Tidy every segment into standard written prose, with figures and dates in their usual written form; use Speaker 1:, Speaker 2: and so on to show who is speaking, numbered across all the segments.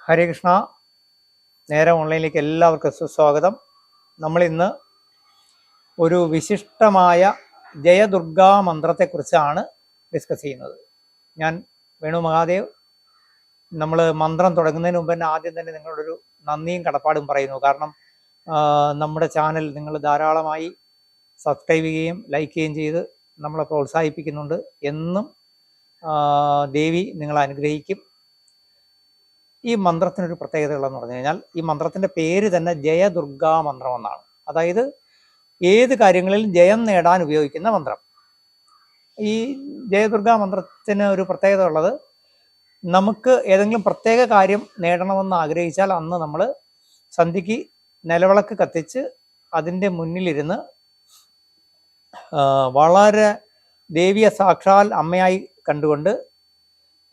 Speaker 1: ഹരേ കൃഷ്ണ. നേരെ ഓൺലൈനിലേക്ക് എല്ലാവർക്കും സുസ്വാഗതം. നമ്മളിന്ന് ഒരു വിശിഷ്ടമായ ജയദുർഗാ മന്ത്രത്തെക്കുറിച്ചാണ് ഡിസ്കസ് ചെയ്യുന്നത്. ഞാൻ വേണു മഹാദേവ്. നമ്മൾ മന്ത്രം തുടങ്ങുന്നതിന് മുമ്പ് തന്നെ ആദ്യം തന്നെ നിങ്ങളോടൊരു നന്ദിയും കടപ്പാടും പറയുന്നു. കാരണം നമ്മുടെ ചാനൽ നിങ്ങൾ ധാരാളമായി സബ്സ്ക്രൈബ് ചെയ്യുകയും ലൈക്ക് ചെയ്യുകയും ചെയ്ത് നമ്മളെ പ്രോത്സാഹിപ്പിക്കുന്നുണ്ട്. എന്നും ദേവി നിങ്ങളെ അനുഗ്രഹിക്കും. ഈ മന്ത്രത്തിനൊരു പ്രത്യേകതകളെന്ന് പറഞ്ഞു കഴിഞ്ഞാൽ, ഈ മന്ത്രത്തിൻ്റെ പേര് തന്നെ ജയദുർഗാ മന്ത്രം എന്നാണ്. അതായത് ഏത് കാര്യങ്ങളിലും ജയം നേടാൻ ഉപയോഗിക്കുന്ന മന്ത്രം. ഈ ജയദുർഗാ മന്ത്രത്തിന് ഒരു പ്രത്യേകത ഉള്ളത്, നമുക്ക് ഏതെങ്കിലും പ്രത്യേക കാര്യം നേടണമെന്ന് ആഗ്രഹിച്ചാൽ അന്ന് നമ്മൾ സന്ധ്യയ്ക്ക് നിലവിളക്ക് കത്തിച്ച് അതിൻ്റെ മുന്നിലിരുന്ന് വളരെ ദേവിയെ സാക്ഷാൽ അമ്മയായി കണ്ടുകൊണ്ട്,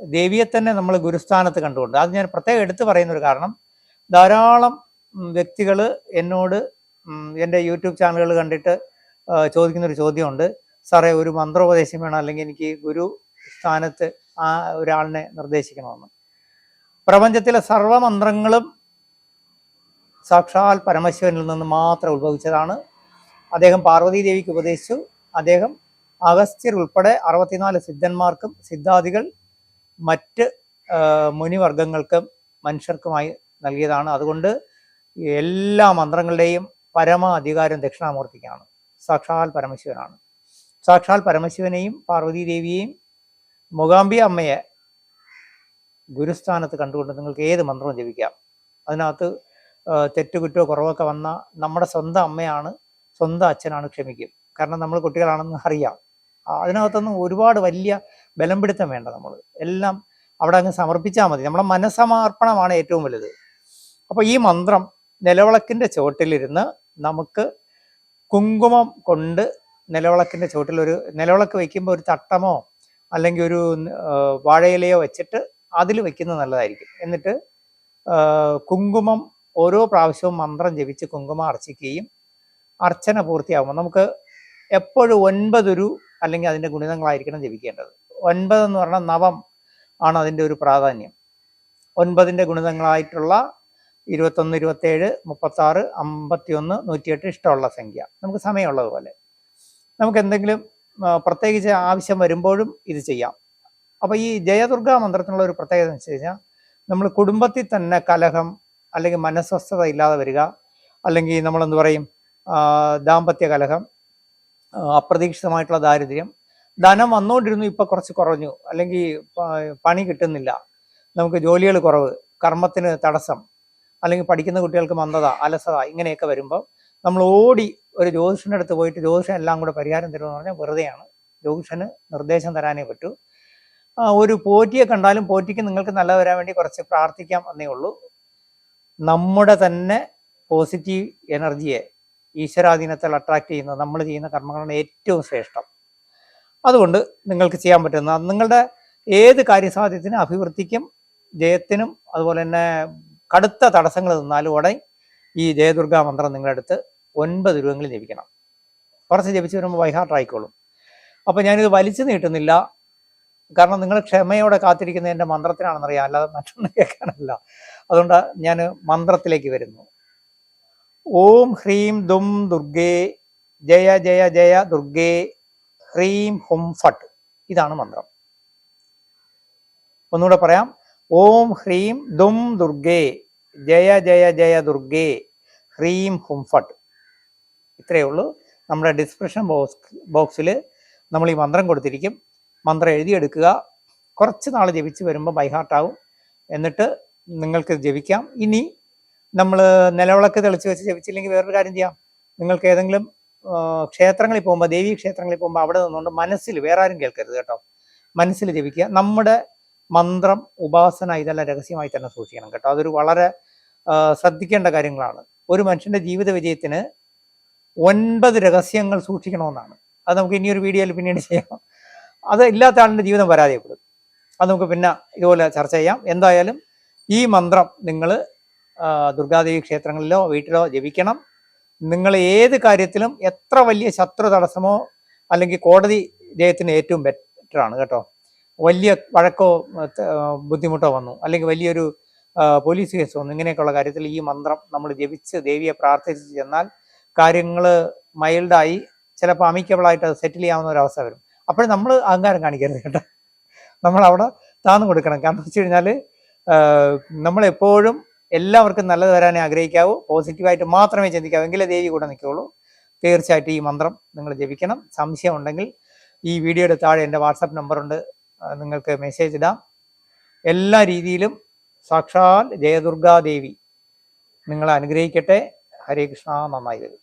Speaker 1: ദേവിയെ തന്നെ നമ്മൾ ഗുരുസ്ഥാനത്ത് കണ്ടുകൊണ്ട്, അത് ഞാൻ പ്രത്യേകം എടുത്തു പറയുന്നൊരു കാരണം, ധാരാളം വ്യക്തികൾ എന്നോട് എൻ്റെ യൂട്യൂബ് ചാനലുകൾ കണ്ടിട്ട് ചോദിക്കുന്നൊരു ചോദ്യമുണ്ട്, സാറേ ഒരു മന്ത്രോപദേശം വേണം, അല്ലെങ്കിൽ എനിക്ക് ഗുരു സ്ഥാനത്ത് ആ ഒരാളിനെ നിർദ്ദേശിക്കണമെന്ന്. പ്രപഞ്ചത്തിലെ സർവമന്ത്രങ്ങളും സാക്ഷാൽ പരമശിവനിൽ നിന്ന് മാത്രം ഉത്ഭവിച്ചതാണ്. അദ്ദേഹം പാർവതീ ദേവിക്ക് ഉപദേശിച്ചു. അദ്ദേഹം അഗസ്ത്യർ ഉൾപ്പെടെ 64 സിദ്ധന്മാർക്കും സിദ്ധാദികൾ മറ്റ് മുനിവർഗങ്ങൾക്കും മനുഷ്യർക്കുമായി നൽകിയതാണ്. അതുകൊണ്ട് എല്ലാ മന്ത്രങ്ങളുടെയും പരമാധികാരം ദക്ഷിണാമൂർത്തിക്കാണ്. സാക്ഷാൽ പരമശിവനാണ്. സാക്ഷാൽ പരമശിവനെയും പാർവതീ ദേവിയെയും മൂകാംബിക അമ്മയെ ഗുരുസ്ഥാനത്ത് കണ്ടുകൊണ്ട് നിങ്ങൾക്ക് ഏത് മന്ത്രവും ജപിക്കാം. അതിനകത്ത് തെറ്റുകുറ്റോ കുറവൊക്കെ വന്നാൽ നമ്മുടെ സ്വന്തം അമ്മയാണ്, സ്വന്തം അച്ഛനാണ്, ക്ഷമിക്കും. കാരണം നമ്മൾ കുട്ടികളാണെന്ന് അറിയാം. അതിനകത്തൊന്നും ഒരുപാട് വലിയ ബലം പിടുത്തം വേണ്ട. നമ്മൾ എല്ലാം അവിടെ അങ്ങ് സമർപ്പിച്ചാൽ മതി. നമ്മളെ മനസ്സമർപ്പണമാണ് ഏറ്റവും വലുത്. അപ്പോൾ ഈ മന്ത്രം നിലവിളക്കിൻ്റെ ചുവട്ടിലിരുന്ന് നമുക്ക് കുങ്കുമം കൊണ്ട് നിലവിളക്കിൻ്റെ ചുവട്ടിൽ ഒരു നിലവിളക്ക് വയ്ക്കുമ്പോൾ ഒരു തട്ടമോ അല്ലെങ്കിൽ ഒരു വാഴയിലയോ വെച്ചിട്ട് അതിൽ വയ്ക്കുന്നത് നല്ലതായിരിക്കും. എന്നിട്ട് കുങ്കുമം ഓരോ പ്രാവശ്യവും മന്ത്രം ജപിച്ച് കുങ്കുമം അർച്ചിക്കുകയും അർച്ചന പൂർത്തിയാകുമ്പോൾ നമുക്ക് എപ്പോഴും 9 അല്ലെങ്കിൽ അതിൻ്റെ ഗുണിതങ്ങളായിരിക്കണം ജപിക്കേണ്ടത്. 9 എന്ന് പറഞ്ഞാൽ നവം ആണ് അതിൻ്റെ ഒരു പ്രാധാന്യം. 9ൻ്റെ ഗുണിതങ്ങളായിട്ടുള്ള 21, 27, 36, 51, 108 ഇഷ്ടമുള്ള സംഖ്യ, നമുക്ക് സമയമുള്ളതുപോലെ. നമുക്ക് എന്തെങ്കിലും പ്രത്യേകിച്ച് ആവശ്യം വരുമ്പോഴും ഇത് ചെയ്യാം. അപ്പോൾ ഈ ജയദുർഗാ മന്ത്രത്തിനുള്ള ഒരു പ്രത്യേകത എന്ന് വെച്ച് കഴിഞ്ഞാൽ, നമ്മൾ കുടുംബത്തിൽ തന്നെ കലഹം അല്ലെങ്കിൽ മനസ്വസ്ഥത ഇല്ലാതെ വരിക, അല്ലെങ്കിൽ നമ്മളെന്ത് പറയും, ദാമ്പത്യ കലഹം, അപ്രതീക്ഷിതമായിട്ടുള്ള ദാരിദ്ര്യം, ധനം വന്നുകൊണ്ടിരുന്നു ഇപ്പം കുറച്ച് കുറഞ്ഞു, അല്ലെങ്കിൽ പണി കിട്ടുന്നില്ല, നമുക്ക് ജോലികൾ കുറവ്, കർമ്മത്തിന് തടസ്സം, അല്ലെങ്കിൽ പഠിക്കുന്ന കുട്ടികൾക്ക് മന്ദത, അലസത, ഇങ്ങനെയൊക്കെ വരുമ്പോൾ നമ്മൾ ഓടി ഒരു ജ്യോതിഷൻ്റെ അടുത്ത് പോയിട്ട് ജ്യോതിഷൻ എല്ലാം കൂടെ പരിഹാരം തരുമെന്ന് പറഞ്ഞാൽ വെറുതെയാണ്. ജ്യോതിഷന് നിർദ്ദേശം തരാനേ പറ്റൂ. ഒരു പോറ്റിയെ കണ്ടാലും പോറ്റിക്ക് നിങ്ങൾക്ക് നല്ലത് വരാൻ വേണ്ടി കുറച്ച് പ്രാർത്ഥിക്കാം എന്നേ ഉള്ളൂ. നമ്മുടെ തന്നെ പോസിറ്റീവ് എനർജിയെ ഈശ്വരാധീനത്തിൽ അട്രാക്ട് ചെയ്യുന്നത് നമ്മൾ ചെയ്യുന്ന കർമ്മങ്ങളാണ് ഏറ്റവും ശ്രേഷ്ഠം. അതുകൊണ്ട് നിങ്ങൾക്ക് ചെയ്യാൻ പറ്റുന്ന നിങ്ങളുടെ ഏത് കാര്യസാധ്യത്തിനും അഭിവൃദ്ധിക്കും ജയത്തിനും അതുപോലെ തന്നെ കടുത്ത തടസ്സങ്ങൾ നിന്നാലും ഉടൻ ഈ ജയദുർഗാ മന്ത്രം നിങ്ങളെടുത്ത് 9 രൂപങ്ങളിൽ ജപിക്കണം. കുറച്ച് ജപിച്ച് വരുമ്പോൾ വൈഹാർട്ട് ആയിക്കോളും. അപ്പോൾ ഞാനിത് വലിച്ചു നീട്ടുന്നില്ല, കാരണം നിങ്ങൾ ക്ഷമയോടെ കാത്തിരിക്കുന്ന എൻ്റെ മന്ത്രത്തിനാണെന്നറിയാം, അല്ലാതെ മറ്റൊന്നും കേൾക്കാനല്ല. അതുകൊണ്ട് ഞാൻ മന്ത്രത്തിലേക്ക് വരുന്നു. ഓം ഹ്രീം ദും ദുർഗേ ജയ ജയ ജയ ദുർഗേ ഹ്രീം ഹും ഫട്ട്. ഇതാണ് മന്ത്രം. ഒന്നുകൂടെ പറയാം. ഓം ഹ്രീം ദും ദുർഗേ ജയ ജയ ജയ ദുർഗേ ഹ്രീം ഹും ഫട്ട്. ഇത്രയേ ഉള്ളൂ. നമ്മുടെ ഡിസ്ക്രിപ്ഷൻ ബോക്സിൽ നമ്മൾ ഈ മന്ത്രം കൊടുത്തിരിക്കും. മന്ത്രം എഴുതിയെടുക്കുക. കുറച്ച് നാൾ ജപിച്ച് വരുമ്പോൾ ബൈഹാർട്ടാവും. എന്നിട്ട് നിങ്ങൾക്ക് ജപിക്കാം. ഇനി നമ്മൾ നിലവിളക്ക് തെളിച്ച് വെച്ച് ജപിച്ചില്ലെങ്കിൽ വേറൊരു കാര്യം ചെയ്യാം. നിങ്ങൾക്ക് ഏതെങ്കിലും ക്ഷേത്രങ്ങളിൽ പോകുമ്പോൾ, ദേവീ ക്ഷേത്രങ്ങളിൽ പോകുമ്പോൾ അവിടെ നിന്നുകൊണ്ട് മനസ്സിൽ, വേറെ ആരും കേൾക്കരുത് കേട്ടോ, മനസ്സിൽ ജപിക്കുക. നമ്മുടെ മന്ത്രം, ഉപാസന ഇതെല്ലാം രഹസ്യമായി തന്നെ സൂക്ഷിക്കണം കേട്ടോ. അതൊരു വളരെ ശ്രദ്ധിക്കേണ്ട കാര്യങ്ങളാണ്. ഒരു മനുഷ്യൻ്റെ ജീവിത വിജയത്തിന് 9 രഹസ്യങ്ങൾ സൂക്ഷിക്കണമെന്നാണ്. അത് നമുക്ക് ഇനിയൊരു വീഡിയോയിൽ പിന്നീട് ചെയ്യാം. അത് ഇല്ലാത്ത ആളിൻ്റെ ജീവിതം പരാജയപ്പെടും. അത് നമുക്ക് പിന്നെ ഇതുപോലെ ചർച്ച ചെയ്യാം. എന്തായാലും ഈ മന്ത്രം നിങ്ങൾ ദുർഗാദേവി ക്ഷേത്രങ്ങളിലോ വീട്ടിലോ ജപിക്കണം. നിങ്ങൾ ഏത് കാര്യത്തിലും എത്ര വലിയ ശത്രു തടസ്സമോ അല്ലെങ്കിൽ കോടതി ജയത്തിന് ഏറ്റവും ബെറ്ററാണ് കേട്ടോ. വലിയ വഴക്കോ ബുദ്ധിമുട്ടോ വന്നു, അല്ലെങ്കിൽ വലിയൊരു പോലീസ് കേസ് വന്നു, ഇങ്ങനെയൊക്കെയുള്ള കാര്യത്തിൽ ഈ മന്ത്രം നമ്മൾ ജപിച്ച് ദേവിയെ പ്രാർത്ഥിച്ച് ചെന്നാൽ കാര്യങ്ങൾ മൈൽഡായി ചിലപ്പോൾ അമിക്കബിളായിട്ട് അത് സെറ്റിൽ ചെയ്യാവുന്ന ഒരു അവസ്ഥ വരും. അപ്പോഴും നമ്മൾ അഹങ്കാരം കാണിക്കരുത് കേട്ടോ, നമ്മൾ അവിടെ താന്നു കൊടുക്കണം. കാരണം വെച്ച് കഴിഞ്ഞാൽ നമ്മളെപ്പോഴും എല്ലാവർക്കും നല്ലത് വരാനേ ആഗ്രഹിക്കാവൂ, പോസിറ്റീവായിട്ട് മാത്രമേ ചിന്തിക്കാവൂ, എങ്കിലേ ദേവി കൂടെ നിൽക്കുകയുള്ളൂ. തീർച്ചയായിട്ടും ഈ മന്ത്രം നിങ്ങൾ ജപിക്കണം. സംശയം ഉണ്ടെങ്കിൽ ഈ വീഡിയോയുടെ താഴെ എൻ്റെ വാട്സാപ്പ് നമ്പറുണ്ട്, നിങ്ങൾക്ക് മെസ്സേജ് ഇടാം. എല്ലാ രീതിയിലും സാക്ഷാൽ ജയദുർഗാദേവി നിങ്ങളെ അനുഗ്രഹിക്കട്ടെ. ഹരേ കൃഷ്ണ. നന്നായി വരും.